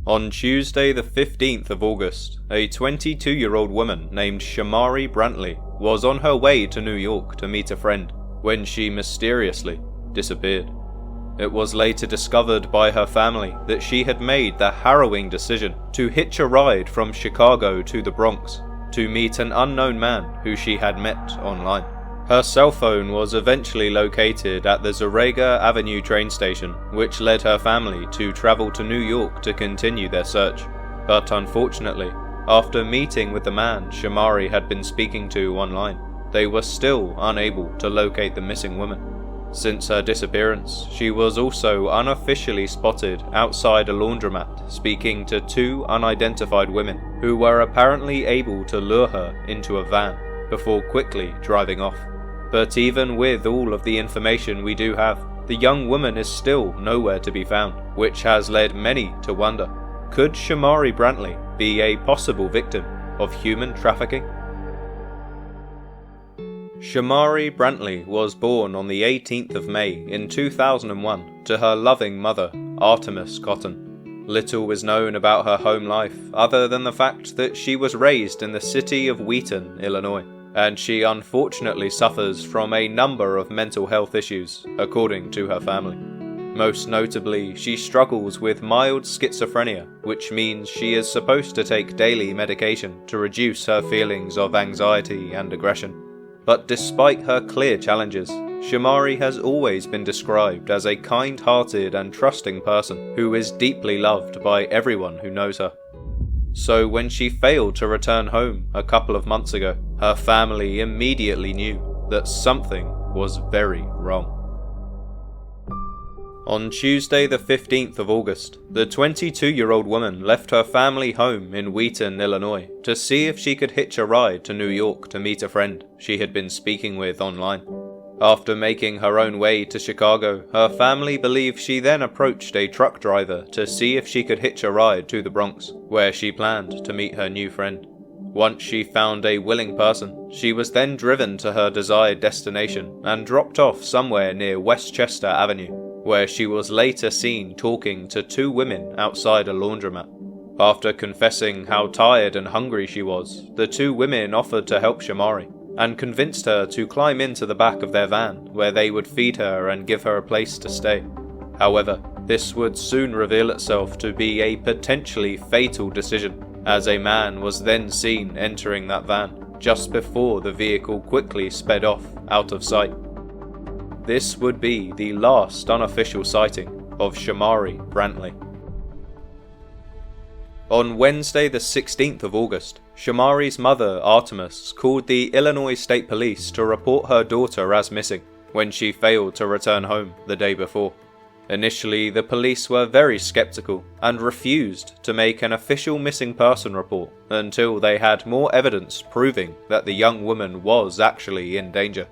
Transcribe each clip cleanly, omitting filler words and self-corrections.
On Tuesday the 15th of August, a 22-year-old woman named Shamari Brantley was on her way to New York to meet a friend when she mysteriously disappeared. It was later discovered by her family that she had made the harrowing decision to hitch a ride from Chicago to the Bronx to meet an unknown man who she had met online. Her cell phone was eventually located at the Zarega Avenue train station, which led her family to travel to New York to continue their search. But unfortunately, after meeting with the man Shamari had been speaking to online, they were still unable to locate the missing woman. Since her disappearance, she was also unofficially spotted outside a laundromat speaking to two unidentified women who were apparently able to lure her into a van before quickly driving off. But even with all of the information we do have, the young woman is still nowhere to be found, which has led many to wonder, could Shamari Brantley be a possible victim of human trafficking? Shamari Brantley was born on the 18th of May in 2001 to her loving mother, Artemis Cotton. Little is known about her home life other than the fact that she was raised in the city of Wheaton, Illinois, and she unfortunately suffers from a number of mental health issues, according to her family. Most notably, she struggles with mild schizophrenia, which means she is supposed to take daily medication to reduce her feelings of anxiety and aggression. But despite her clear challenges, Shamari has always been described as a kind-hearted and trusting person who is deeply loved by everyone who knows her. So when she failed to return home a couple of months ago, her family immediately knew that something was very wrong. On Tuesday the 15th of August, the 22-year-old woman left her family home in Wheaton, Illinois, to see if she could hitch a ride to New York to meet a friend she had been speaking with online. After making her own way to Chicago, her family believe she then approached a truck driver to see if she could hitch a ride to the Bronx, where she planned to meet her new friend. Once she found a willing person, she was then driven to her desired destination and dropped off somewhere near Westchester Avenue, where she was later seen talking to two women outside a laundromat. After confessing how tired and hungry she was, the two women offered to help Shamari and convinced her to climb into the back of their van, where they would feed her and give her a place to stay. However, this would soon reveal itself to be a potentially fatal decision, as a man was then seen entering that van just before the vehicle quickly sped off out of sight. This would be the last unofficial sighting of Shamari Brantley. On Wednesday the 16th of August, Shamari's mother, Artemis, called the Illinois State Police to report her daughter as missing when she failed to return home the day before. Initially, the police were very skeptical and refused to make an official missing person report until they had more evidence proving that the young woman was actually in danger.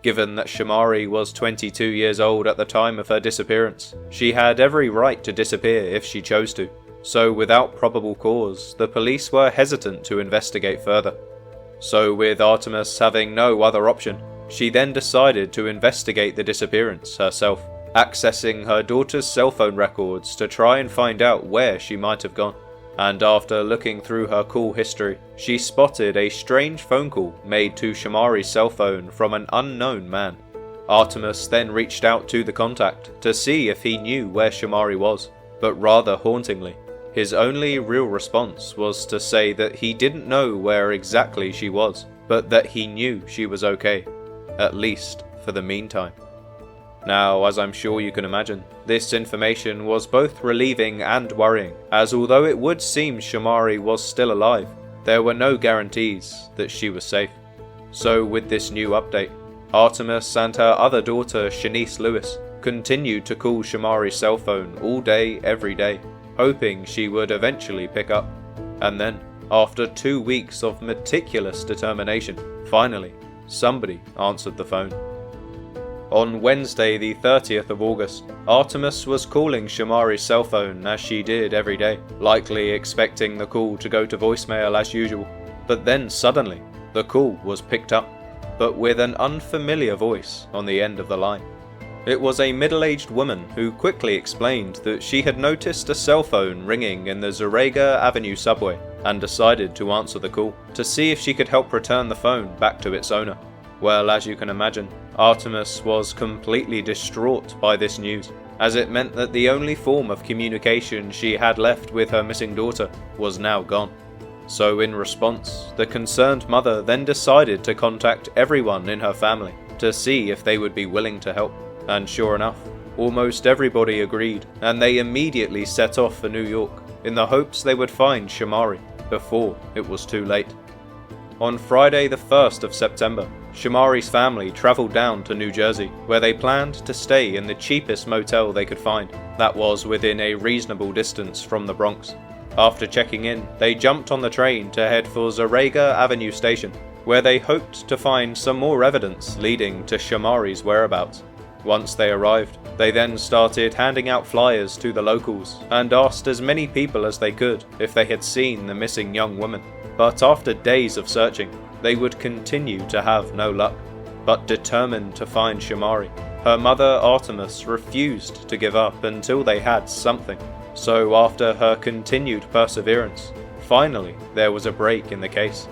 Given that Shamari was 22 years old at the time of her disappearance, she had every right to disappear if she chose to. So without probable cause, the police were hesitant to investigate further. So with Artemis having no other option, she then decided to investigate the disappearance herself, accessing her daughter's cell phone records to try and find out where she might have gone. And after looking through her call history, she spotted a strange phone call made to Shamari's cell phone from an unknown man. Artemis then reached out to the contact to see if he knew where Shamari was, but rather hauntingly, his only real response was to say that he didn't know where exactly she was, but that he knew she was okay, at least for the meantime. Now, as I'm sure you can imagine, this information was both relieving and worrying, as although it would seem Shamari was still alive, there were no guarantees that she was safe. So with this new update, Artemis and her other daughter, Shanice Lewis, continued to call Shamari's cell phone all day, every day, hoping she would eventually pick up. And then, after 2 weeks of meticulous determination, finally, somebody answered the phone. On Wednesday the 30th of August, Artemis was calling Shamari's cell phone as she did every day, likely expecting the call to go to voicemail as usual. But then suddenly, the call was picked up, but with an unfamiliar voice on the end of the line. It was a middle-aged woman who quickly explained that she had noticed a cell phone ringing in the Zarega Avenue subway and decided to answer the call to see if she could help return the phone back to its owner. Well, as you can imagine, Artemis was completely distraught by this news, as it meant that the only form of communication she had left with her missing daughter was now gone. So in response, the concerned mother then decided to contact everyone in her family to see if they would be willing to help. And sure enough, almost everybody agreed, and they immediately set off for New York in the hopes they would find Shamari before it was too late. On Friday the 1st of September, Shamari's family travelled down to New Jersey, where they planned to stay in the cheapest motel they could find that was within a reasonable distance from the Bronx. After checking in, they jumped on the train to head for Zarega Avenue Station, where they hoped to find some more evidence leading to Shamari's whereabouts. Once they arrived, they then started handing out flyers to the locals and asked as many people as they could if they had seen the missing young woman. But after days of searching, they would continue to have no luck. But determined to find Shamari, her mother Artemis refused to give up until they had something. So after her continued perseverance, finally there was a break in the case.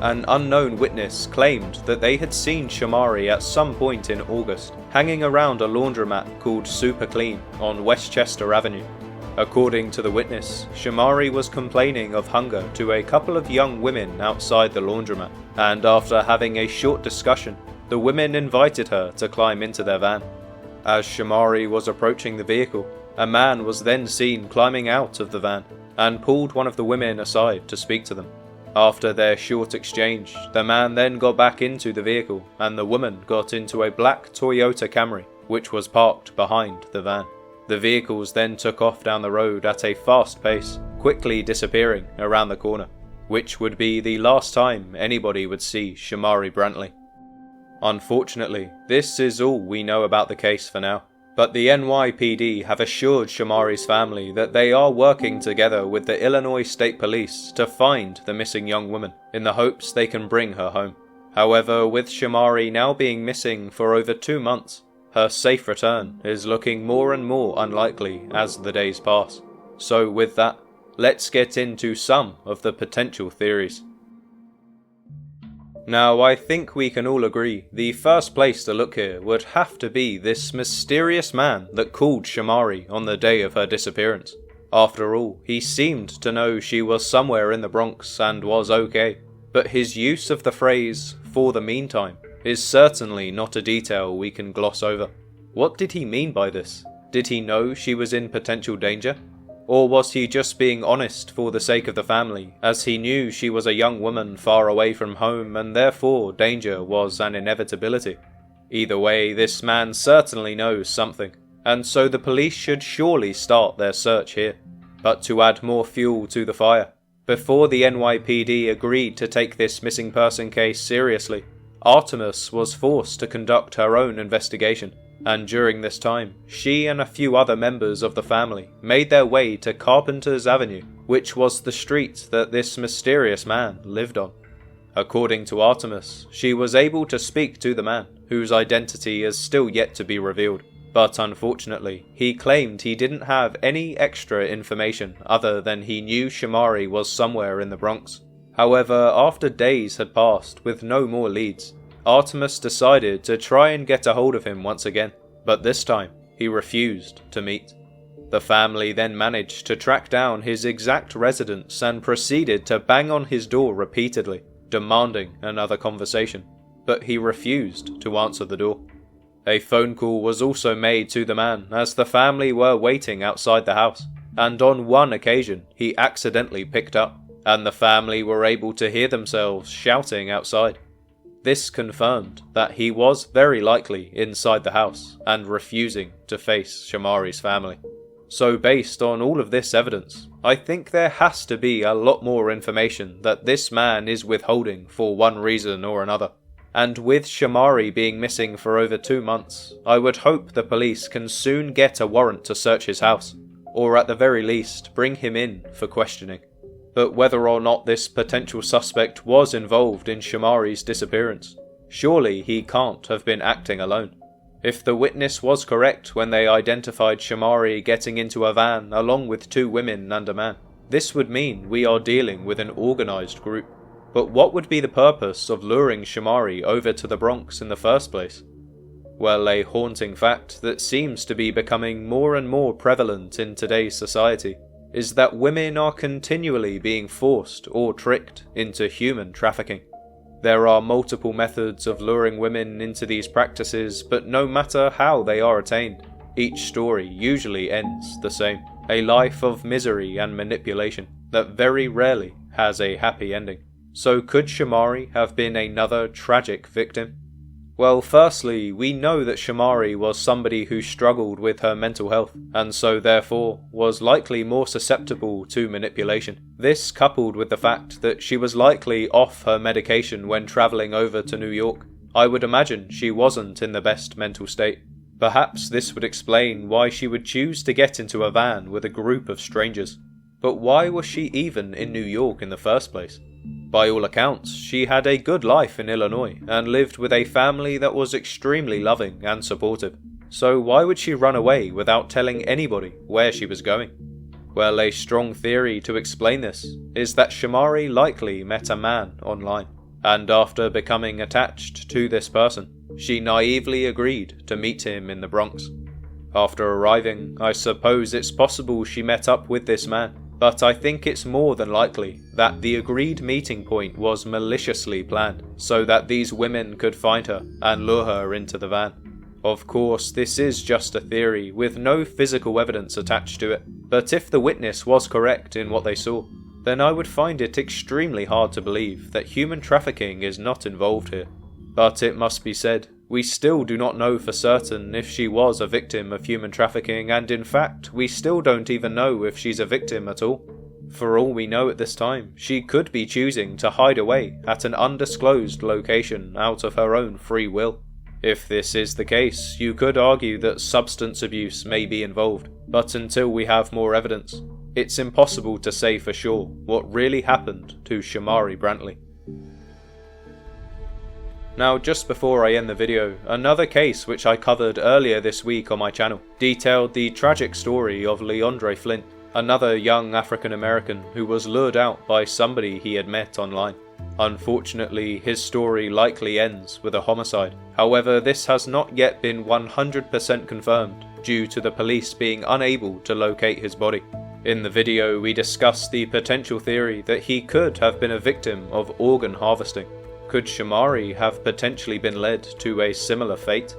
An unknown witness claimed that they had seen Shamari at some point in August, hanging around a laundromat called Super Clean on Westchester Avenue. According to the witness, Shamari was complaining of hunger to a couple of young women outside the laundromat, and after having a short discussion, the women invited her to climb into their van. As Shamari was approaching the vehicle, a man was then seen climbing out of the van and pulled one of the women aside to speak to them. After their short exchange, the man then got back into the vehicle and the woman got into a black Toyota Camry, which was parked behind the van. The vehicles then took off down the road at a fast pace, quickly disappearing around the corner, which would be the last time anybody would see Shamari Brantley. Unfortunately, this is all we know about the case for now. But the NYPD have assured Shamari's family that they are working together with the Illinois State Police to find the missing young woman, in the hopes they can bring her home. However, with Shamari now being missing for over 2 months, her safe return is looking more and more unlikely as the days pass. So with that, let's get into some of the potential theories. Now, I think we can all agree the first place to look here would have to be this mysterious man that called Shamari on the day of her disappearance. After all, he seemed to know she was somewhere in the Bronx and was okay, but his use of the phrase, "for the meantime," is certainly not a detail we can gloss over. What did he mean by this? Did he know she was in potential danger? Or was he just being honest for the sake of the family, as he knew she was a young woman far away from home and therefore danger was an inevitability? Either way, this man certainly knows something, and so the police should surely start their search here. But to add more fuel to the fire, before the NYPD agreed to take this missing person case seriously, Artemis was forced to conduct her own investigation. And during this time, she and a few other members of the family made their way to Carpenter's Avenue, which was the street that this mysterious man lived on. According to Artemis, she was able to speak to the man, whose identity is still yet to be revealed, but unfortunately, he claimed he didn't have any extra information other than he knew Shamari was somewhere in the Bronx. However, after days had passed with no more leads, Artemis decided to try and get a hold of him once again, but this time he refused to meet. The family then managed to track down his exact residence and proceeded to bang on his door repeatedly, demanding another conversation, but he refused to answer the door. A phone call was also made to the man as the family were waiting outside the house, and on one occasion he accidentally picked up, and the family were able to hear themselves shouting outside. This confirmed that he was very likely inside the house and refusing to face Shamari's family. So based on all of this evidence, I think there has to be a lot more information that this man is withholding for one reason or another. And with Shamari being missing for over 2 months, I would hope the police can soon get a warrant to search his house, or at the very least bring him in for questioning. But whether or not this potential suspect was involved in Shamari's disappearance, surely he can't have been acting alone. If the witness was correct when they identified Shamari getting into a van along with 2 women and a man, this would mean we are dealing with an organised group. But what would be the purpose of luring Shamari over to the Bronx in the first place? Well, a haunting fact that seems to be becoming more and more prevalent in today's society is that women are continually being forced or tricked into human trafficking. There are multiple methods of luring women into these practices, but no matter how they are attained, each story usually ends the same. A life of misery and manipulation that very rarely has a happy ending. So could Shamari have been another tragic victim? Well, firstly, we know that Shamari was somebody who struggled with her mental health, and so therefore was likely more susceptible to manipulation. This, coupled with the fact that she was likely off her medication when travelling over to New York, I would imagine she wasn't in the best mental state. Perhaps this would explain why she would choose to get into a van with a group of strangers. But why was she even in New York in the first place? By all accounts, she had a good life in Illinois and lived with a family that was extremely loving and supportive. So why would she run away without telling anybody where she was going? Well, a strong theory to explain this is that Shamari likely met a man online, and after becoming attached to this person, she naively agreed to meet him in the Bronx. After arriving, I suppose it's possible she met up with this man, but I think it's more than likely that the agreed meeting point was maliciously planned so that these women could find her and lure her into the van. Of course, this is just a theory with no physical evidence attached to it, but if the witness was correct in what they saw, then I would find it extremely hard to believe that human trafficking is not involved here. But it must be said, we still do not know for certain if she was a victim of human trafficking, and in fact, we still don't even know if she's a victim at all. For all we know at this time, she could be choosing to hide away at an undisclosed location out of her own free will. If this is the case, you could argue that substance abuse may be involved, but until we have more evidence, it's impossible to say for sure what really happened to Shamari Brantley. Now, just before I end the video, another case which I covered earlier this week on my channel detailed the tragic story of Leondre Flynt, another young African American who was lured out by somebody he had met online. Unfortunately, his story likely ends with a homicide. However, this has not yet been 100% confirmed due to the police being unable to locate his body. In the video, we discuss the potential theory that he could have been a victim of organ harvesting. Could Shamari have potentially been led to a similar fate?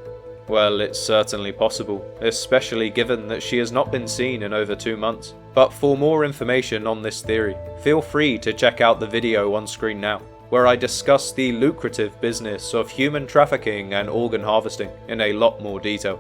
Well, it's certainly possible, especially given that she has not been seen in over 2 months. But for more information on this theory, feel free to check out the video on screen now, where I discuss the lucrative business of human trafficking and organ harvesting in a lot more detail.